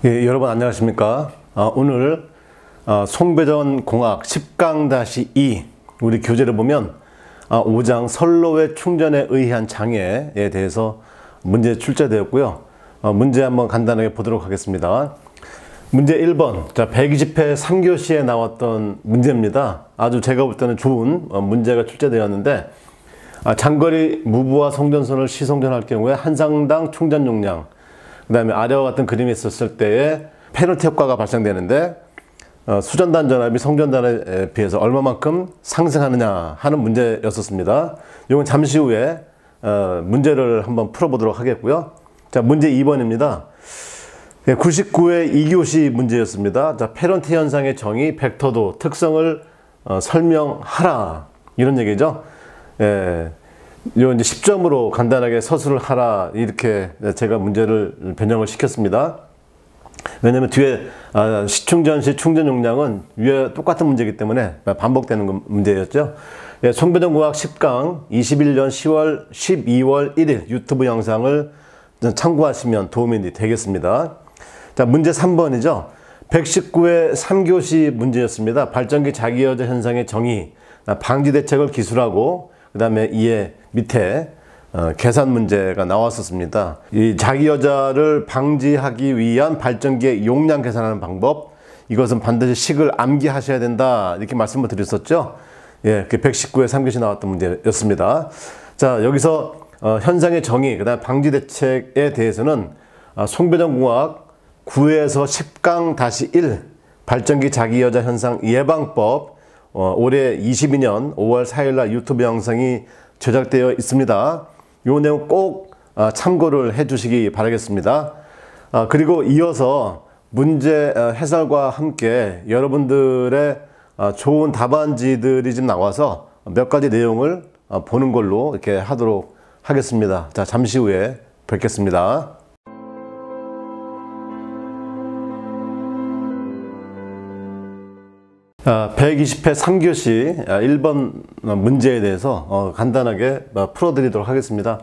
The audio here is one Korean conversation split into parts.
예, 여러분 안녕하십니까? 오늘 송배전 공학 10강-2 우리 교재를 보면 5장 선로의 충전에 의한 장애에 대해서 문제 출제되었고요. 문제 한번 간단하게 보도록 하겠습니다. 문제 1번, 자 120회 3교시에 나왔던 문제입니다. 아주 제가 볼 때는 좋은 문제가 출제되었는데, 장거리 무부하 송전선을 시송전할 경우에 한 상당 충전 용량, 그 다음에 아래와 같은 그림이 있었을 때에 페널티 효과가 발생되는데, 수전단 전압이 송전단에 비해서 얼마만큼 상승하느냐 하는 문제였었습니다. 이건 잠시 후에 문제를 한번 풀어보도록 하겠고요. 자, 문제 2번입니다. 99회 2교시 문제였습니다. 자, 페널티 현상의 정의, 벡터도, 특성을 설명하라, 이런 얘기죠. 예, 요 이제 10점으로 간단하게 서술을 하라, 이렇게 제가 문제를 변형을 시켰습니다. 왜냐면 뒤에 시충전 시 충전 용량은 위에 똑같은 문제이기 때문에 반복되는 문제였죠. 예, 송배전공학 10강 21년 12월 1일 유튜브 영상을 참고하시면 도움이 되겠습니다. 자, 문제 3번이죠. 119회 3교시 문제였습니다. 발전기 자기여자 현상의 정의, 방지 대책을 기술하고, 그 다음에 이에 밑에 계산 문제가 나왔었습니다. 이 자기여자를 방지하기 위한 발전기의 용량 계산하는 방법, 이것은 반드시 식을 암기하셔야 된다, 이렇게 말씀을 드렸었죠. 예, 119회 3교시 나왔던 문제였습니다. 자, 여기서 현상의 정의, 그 다음에 방지 대책에 대해서는 송배전공학 9에서 10강-1 발전기 자기여자 현상 예방법, 올해 22년 5월 4일날 유튜브 영상이 제작되어 있습니다. 이 내용 꼭 참고를 해 주시기 바라겠습니다. 그리고 이어서 문제 해설과 함께 여러분들의 좋은 답안지들이 좀 나와서 몇 가지 내용을 보는 걸로 이렇게 하도록 하겠습니다. 자, 잠시 후에 뵙겠습니다. 자, 120회 3교시 1번 문제에 대해서 간단하게 풀어드리도록 하겠습니다.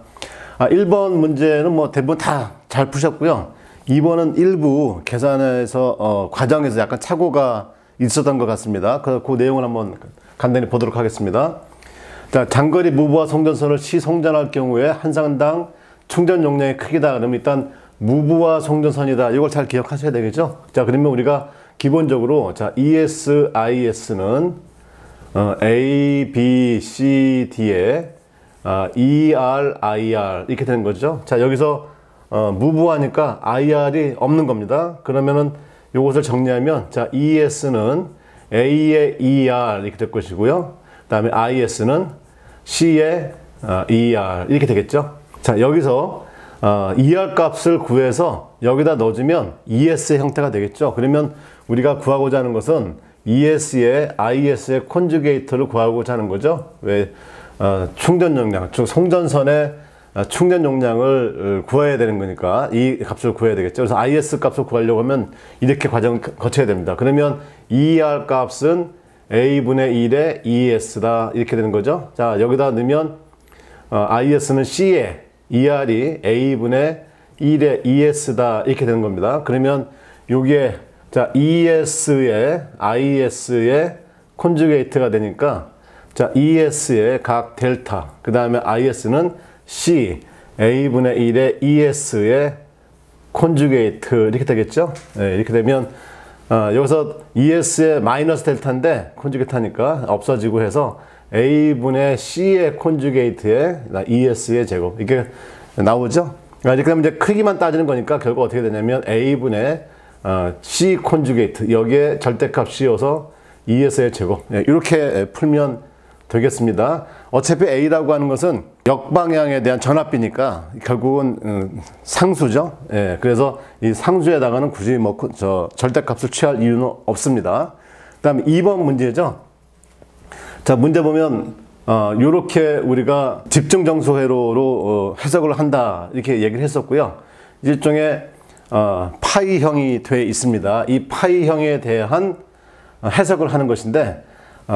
1번 문제는 뭐 대부분 다 잘 푸셨고요. 2번은 일부 계산에서 과정에서 약간 착오가 있었던 것 같습니다. 그 내용을 한번 간단히 보도록 하겠습니다. 자, 장거리 무부하 송전선을 시송전할 경우에 한 상당 충전 용량의 크기다. 그러면 일단 무부하 송전선이다, 이걸 잘 기억하셔야 되겠죠. 자, 그러면 우리가 기본적으로, 자, ES-IS는 A, B, C, D에 ER, IR 이렇게 되는 거죠. 자, 여기서 무부하니까 IR이 없는 겁니다. 그러면은 이것을 정리하면, 자, ES는 A의 ER 이렇게 될 것이고요. 그 다음에 IS는 C의 ER 이렇게 되겠죠. 자, 여기서 ER 값을 구해서 여기다 넣어주면 ES의 형태가 되겠죠. 그러면 우리가 구하고자 하는 것은 ES의 IS의 콘주게이트를 구하고자 하는 거죠. 왜? 충전 용량, 즉 송전선의 충전 용량을 구해야 되는 거니까 이 값을 구해야 되겠죠. 그래서 IS 값을 구하려고 하면 이렇게 과정을 거쳐야 됩니다. 그러면 ER 값은 A분의 1의 ES다, 이렇게 되는 거죠. 자, 여기다 넣으면 IS는 C에 ER이 A분의 1의 ES다, 이렇게 되는 겁니다. 그러면 여기에, 자, ES의 IS의 콘주게이트가 되니까, 자, ES의 각 델타, 그 다음에 IS는 C, A분의 1의 ES의 콘주게이트, 이렇게 되겠죠. 네, 이렇게 되면 여기서 ES의 마이너스 델타인데 콘주게이트 하니까 없어지고 해서 A분의 C의 콘주게이트의 ES의 제곱, 이게 나오죠. 이렇게 되면 이제 크기만 따지는 거니까 결국 어떻게 되냐면 A분의 C 콘주게이트, 여기에 절대값 C여서 ES의 제곱, 이렇게 풀면 되겠습니다. 어차피 A라고 하는 것은 역방향에 대한 전압비니까 결국은 상수죠. 예, 그래서 이 상수에다가는 굳이 뭐 절대값을 취할 이유는 없습니다. 그 다음에 2번 문제죠. 자, 문제 보면 요렇게 우리가 집중정수회로로 해석을 한다, 이렇게 얘기를 했었고요. 일종의 파이형이 되어 있습니다. 이 파이형에 대한 해석을 하는 것인데,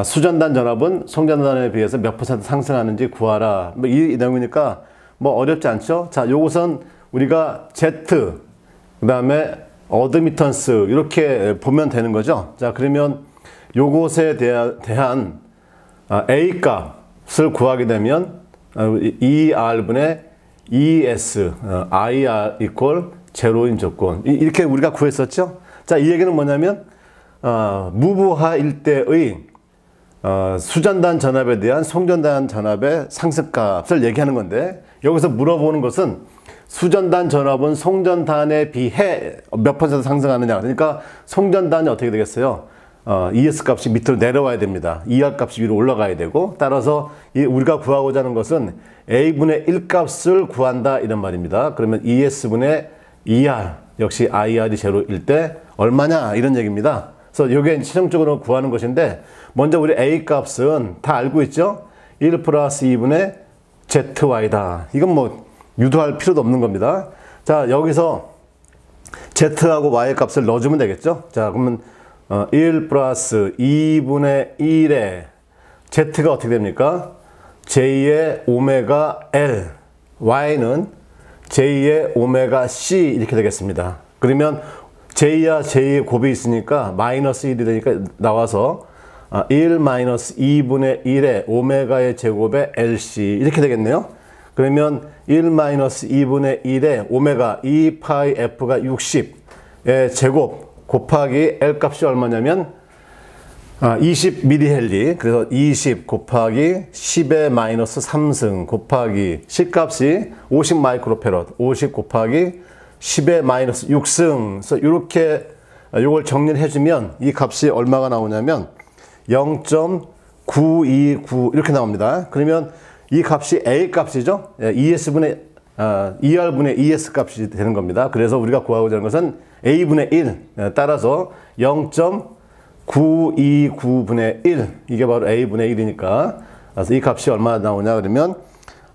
수전단 전압은 송전단에 비해서 몇 % 상승하는지 구하라, 뭐 이 내용이니까 뭐 어렵지 않죠. 자, 요것은 우리가 Z, 그 다음에 어드미턴스 이렇게 보면 되는 거죠. 자, 그러면 요것에 대한 A 값을 구하게 되면 ER분의 ES, IR 이퀄 제로인 조건 이렇게 우리가 구했었죠. 자, 이 얘기는 뭐냐면 무부하 일대의 수전단 전압에 대한 송전단 전압의 상승값을 얘기하는 건데, 여기서 물어보는 것은 수전단 전압은 송전단에 비해 몇 퍼센트 상승하느냐. 그러니까 송전단이 어떻게 되겠어요? ES 값이 밑으로 내려와야 됩니다. ER 값이 위로 올라가야 되고, 따라서 우리가 구하고자 하는 것은 A분의 1 값을 구한다 이런 말입니다. 그러면 ES분의 ER 역시 IR이 제로일 때 얼마냐 이런 얘기입니다. 그래서 이게 최종적으로 구하는 것인데, 먼저 우리 A 값은 다 알고 있죠? 1 플러스 2분의 ZY다. 이건 뭐 유도할 필요도 없는 겁니다. 자, 여기서 Z하고 Y 값을 넣어주면 되겠죠? 자, 그러면 1 플러스 2분의 1에 Z가 어떻게 됩니까? J의 오메가 L, Y는 J의 오메가 C 이렇게 되겠습니다. 그러면 J와 J의 곱이 있으니까 마이너스 1이 되니까 나와서 1 마이너스 2분의 1의 오메가의 제곱에 LC 이렇게 되겠네요. 그러면 1 마이너스 2분의 1의 오메가 2 파이 F가 60의 제곱 곱하기 L 값이 얼마냐면 20 미리헬리, 그래서 20 곱하기 10의 마이너스 3승 곱하기 C 값이 50 마이크로페럿, 50 곱하기 10의 마이너스 6승. 그래서 이렇게 이걸 정리를 해주면 이 값이 얼마가 나오냐면 0.929 이렇게 나옵니다. 그러면 이 값이 A 값이죠. ES분의 ER분의 ES 값이 되는 겁니다. 그래서 우리가 구하고자 하는 것은 A분의 1, 따라서 0.929분의 1, 이게 바로 A분의 1이니까, 그래서 이 값이 얼마나 나오냐 그러면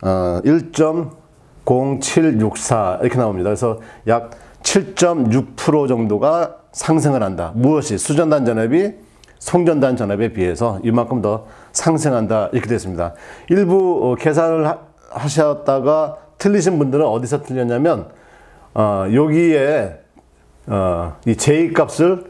1.0764 이렇게 나옵니다. 그래서 약 7.6% 정도가 상승을 한다. 무엇이? 수전단 전압이 송전단 전압에 비해서 이만큼 더 상승한다 이렇게 됐습니다. 일부 계산을 하셨다가 틀리신 분들은 어디서 틀렸냐면 여기에 이 J 값을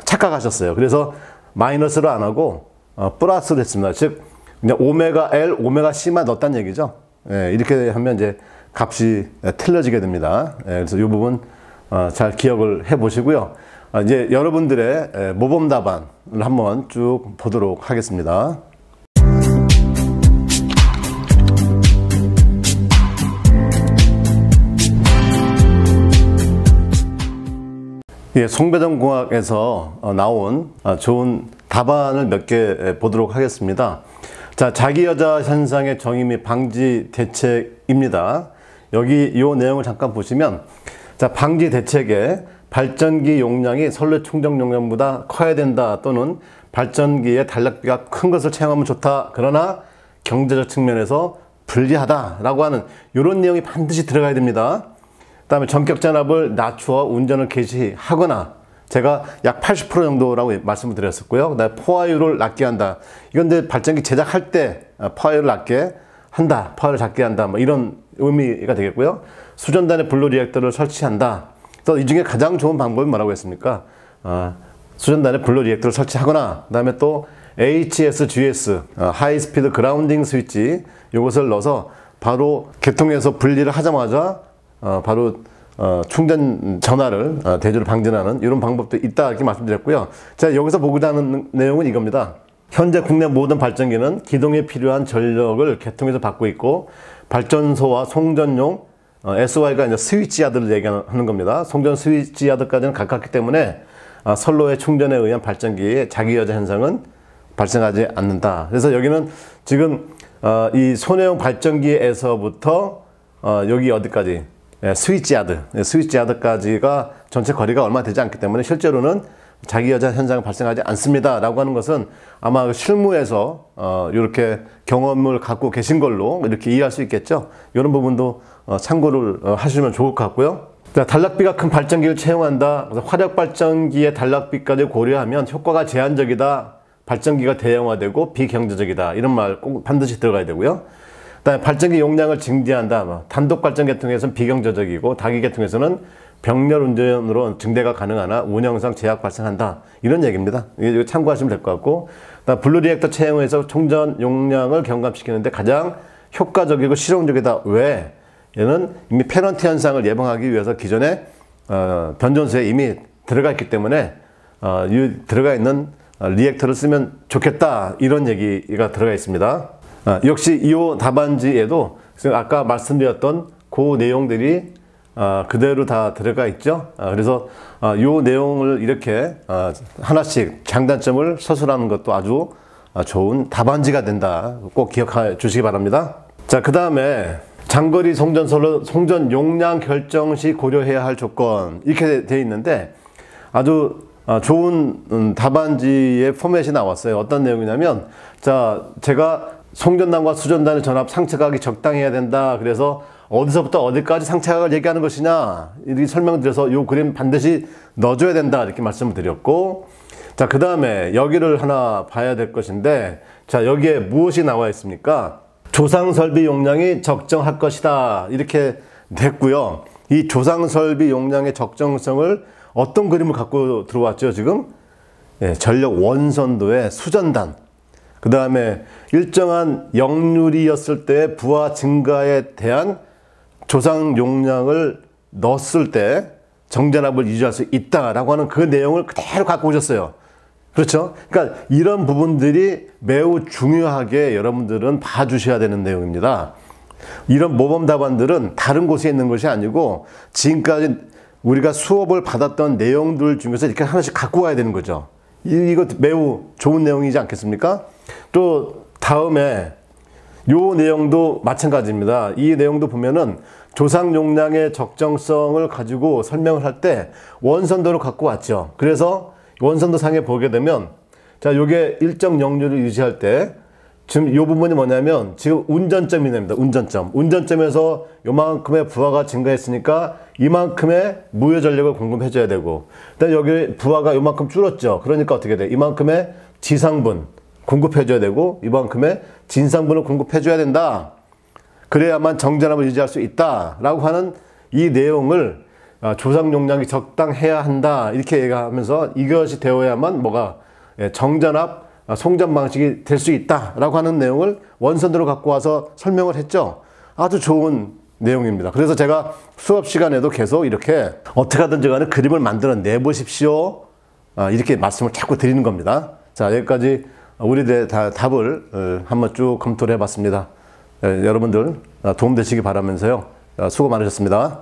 착각하셨어요. 그래서 마이너스를 안 하고 플러스를 했습니다. 즉 그냥 오메가 L, 오메가 C만 넣었다는 얘기죠. 예, 이렇게 하면 이제 값이 틀려지게 됩니다. 예, 그래서 이 부분 잘 기억을 해 보시고요. 이제 여러분들의 모범 답안을 한번 쭉 보도록 하겠습니다. 예, 송배전공학에서 나온 좋은 답안을 몇 개 보도록 하겠습니다. 자, 자기여자 현상의 정의 및 방지 대책입니다. 여기 이 내용을 잠깐 보시면, 자, 방지 대책에 발전기 용량이 선로 충전 용량보다 커야 된다, 또는 발전기의 단락비가 큰 것을 채용하면 좋다, 그러나 경제적 측면에서 불리하다라고 하는 이런 내용이 반드시 들어가야 됩니다. 그 다음에 전격 전압을 낮추어 운전을 개시하거나, 제가 약 80% 정도라고 말씀을 드렸었고요. 그다음에 포화율을 낮게 한다. 이건 이제 발전기 제작할 때 포화율을 낮게 한다, 포화를 작게 한다, 뭐 이런 의미가 되겠고요. 수전단에 분로 리액터를 설치한다. 또 이 중에 가장 좋은 방법이 뭐라고 했습니까? 수전단에 분로 리액터를 설치하거나, 그다음에 또 HSGS, 하이 스피드 그라운딩 스위치, 이것을 넣어서 바로 개통해서 분리를 하자마자 바로 충전 전화를 대조를 방전하는 이런 방법도 있다 이렇게 말씀드렸고요. 자, 여기서 보고자 하는 내용은 이겁니다. 현재 국내 모든 발전기는 기동에 필요한 전력을 개통해서 받고 있고, 발전소와 송전용 SY가 이제 스위치 야드를 얘기하는 겁니다. 송전 스위치 야드까지는 가깝기 때문에 선로의 충전에 의한 발전기의 자기여자 현상은 발생하지 않는다. 그래서 여기는 지금 이 소내용 발전기에서부터 여기 어디까지? 스위치 야드까지가 전체 거리가 얼마 되지 않기 때문에 실제로는 자기여자 현상이 발생하지 않습니다 라고 하는 것은 아마 실무에서 이렇게 경험을 갖고 계신 걸로 이렇게 이해할 수 있겠죠. 이런 부분도 참고를 하시면 좋을 것 같고요. 자, 단락비가 큰 발전기를 채용한다. 화력 발전기의 단락비까지 고려하면 효과가 제한적이다. 발전기가 대형화되고 비경제적이다. 이런 말 꼭 반드시 들어가야 되고요. 그다음에 발전기 용량을 증대한다. 단독 발전 계통에서는 비경제적이고, 다기 계통에서는 병렬 운전으로 증대가 가능하나 운영상 제약 발생한다. 이런 얘기입니다. 이거 참고하시면 될 것 같고, 블루 리액터 채용해서 충전 용량을 경감시키는데 가장 효과적이고 실용적이다. 왜? 얘는 이미 페넌트 현상을 예방하기 위해서 기존에 변전소에 이미 들어가 있기 때문에 들어가 있는 리액터를 쓰면 좋겠다. 이런 얘기가 들어가 있습니다. 역시 이 답안지에도 아까 말씀드렸던 그 내용들이 그대로 다 들어가 있죠. 그래서 이 내용을 이렇게 하나씩 장단점을 서술하는 것도 아주 좋은 답안지가 된다. 꼭 기억해 주시기 바랍니다. 자, 그 다음에 장거리 송전 용량 결정 시 고려해야 할 조건, 이렇게 되어 있는데 아주 좋은 답안지의 포맷이 나왔어요. 어떤 내용이냐면, 자, 제가 송전단과 수전단의 전압 상체각이 적당해야 된다. 그래서 어디서부터 어디까지 상체각을 얘기하는 것이냐, 이렇게 설명드려서 이 그림 반드시 넣어줘야 된다. 이렇게 말씀을 드렸고, 자, 그 다음에 여기를 하나 봐야 될 것인데, 자, 여기에 무엇이 나와 있습니까? 조상 설비 용량이 적정할 것이다. 이렇게 됐고요. 이 조상 설비 용량의 적정성을 어떤 그림을 갖고 들어왔죠, 지금? 예, 전력 원선도의 수전단. 그 다음에 일정한 역률이었을 때 부하 증가에 대한 조상 용량을 넣었을 때 정전압을 유지할 수 있다라고 하는 그 내용을 그대로 갖고 오셨어요. 그렇죠? 그러니까 이런 부분들이 매우 중요하게 여러분들은 봐주셔야 되는 내용입니다. 이런 모범 답안들은 다른 곳에 있는 것이 아니고 지금까지 우리가 수업을 받았던 내용들 중에서 이렇게 하나씩 갖고 와야 되는 거죠. 이거 매우 좋은 내용이지 않겠습니까? 또 다음에 요 내용도 마찬가지입니다. 이 내용도 보면은 조상 용량의 적정성을 가지고 설명을 할 때 원선도를 갖고 왔죠. 그래서 원선도 상에 보게 되면, 자, 요게 일정 역률을 유지할 때 지금 이 부분이 뭐냐면 지금 운전점이 됩니다. 운전점에서 요만큼의 부하가 증가했으니까 이만큼의 무효 전력을 공급해줘야 되고, 일단 여기 부하가 요만큼 줄었죠. 그러니까 어떻게 돼? 이만큼의 지상분 공급해줘야 되고 이만큼의 진상분을 공급해줘야 된다. 그래야만 정전압을 유지할 수 있다라고 하는 이 내용을 조상 용량이 적당해야 한다. 이렇게 얘기하면서 이것이 되어야만 뭐가 정전압 송전 방식이 될 수 있다라고 하는 내용을 원선으로 갖고 와서 설명을 했죠. 아주 좋은 내용입니다. 그래서 제가 수업 시간에도 계속 이렇게 어떻게 하든지 간에 그림을 만들어 내보십시오. 이렇게 말씀을 자꾸 드리는 겁니다. 자, 여기까지 우리들의 답을 한번 쭉 검토를 해봤습니다. 여러분들 도움되시기 바라면서요. 수고 많으셨습니다.